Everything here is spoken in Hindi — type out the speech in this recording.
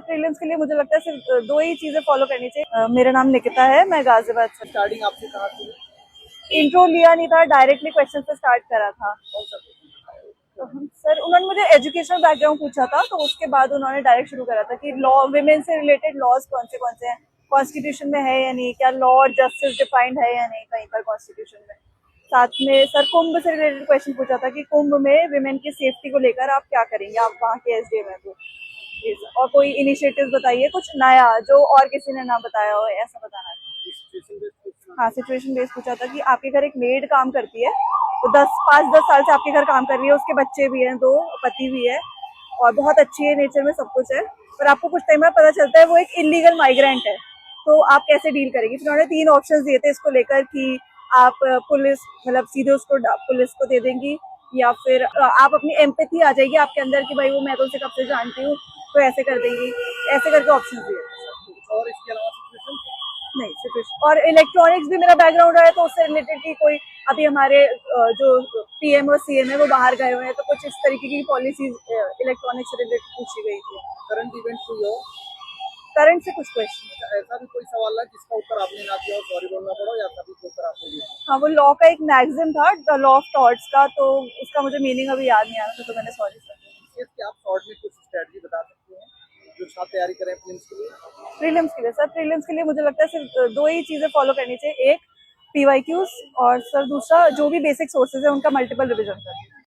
प्रीलिम्स के लिए मुझे लगता है सिर्फ दो ही चीजें फॉलो करनी चाहिए। मेरा नाम निकिता है, मैं गाजियाबाद से। स्टार्टिंग आपसे कहाँ थी? इंट्रो लिया नहीं था, डायरेक्टली क्वेश्चन से स्टार्ट करा था। कौन सा? तो सर उन्होंने मुझे एजुकेशनल बैकग्राउंड पूछा था, तो उसके बाद उन्होंने डायरेक्ट शुरू करा था कि लॉ, विमेन से रिलेटेड लॉज कौन से हैं, कॉन्स्टिट्यूशन में है या नहीं, क्या लॉ और जस्टिस डिफाइंड है या नहीं कहीं पर कॉन्स्टिट्यूशन में। साथ में सर कुंभ से रिलेटेड क्वेश्चन पूछा था कि कुंभ में विमेन की सेफ्टी को लेकर आप क्या करेंगे, आप वहाँ के एसडीएम है तो और कोई इनिशिएटिव बताइए कुछ नया जो और किसी ने ना बताया हो, ऐसा बताना था। हाँ, सिचुएशन बेस्ड पूछा था कि आपके घर एक मेड काम करती है, वो 5-10 साल से आपके घर काम कर रही है, उसके बच्चे भी हैं, 2 पति भी है और बहुत अच्छी है नेचर में, सब कुछ है, पर आपको कुछ टाइम में पता चलता है वो एक इलीगल माइग्रेंट है, तो आप कैसे डील करेंगे। फिर उन्होंने 3 ऑप्शंस दिए थे इसको लेकर कि आप पुलिस, मतलब सीधे उसको पुलिस को दे देंगी, या फिर आप अपनी एम्पैथी आ जाएगी आपके अंदर कि भाई वो मैं तो उसे कब से जानती हूँ, तो ऐसे कर देंगी, ऐसे करके ऑप्शन दिए। और इसके अलावा सिचुएशन नहीं, सिचुएशन और इलेक्ट्रॉनिक्स भी मेरा बैकग्राउंड है, तो उससे रिलेटेड की कोई अभी हमारे जो पीएम और सीएम है वो बाहर गए हुए हैं, तो कुछ इस तरीके की पॉलिसीज इलेक्ट्रॉनिक्स से रिलेटेड पूछी गई थी। करंट इवेंट्स हुई हो? करंट से कुछ क्वेश्चन। ऐसा भी कोई सवाल है जिसका उत्तर आपने ना दिया हो, सॉरी बोलना पड़ा, या कभी कोई उत्तर आपने दिया? हाँ, वो लॉ का एक मैगजीन था, द लॉ ऑफ थॉट्स का, तो उसका मुझे मीनिंग अभी याद नहीं आ रहा था, तो मैंने सॉरी सर। इसके आप शॉर्ट में कुछ स्ट्रेटजी बता सकते हैं जो छात्र तैयारी करें प्रीलिम्स के लिए? प्रीलिम्स के लिए सर, प्रीलिम्स के लिए मुझे लगता है सिर्फ दो ही चीजें फॉलो करनी चाहिए, एक पीवाईक्यूज और सर दूसरा जो भी बेसिक सोर्सेज है उनका मल्टीपल रिविजन करना।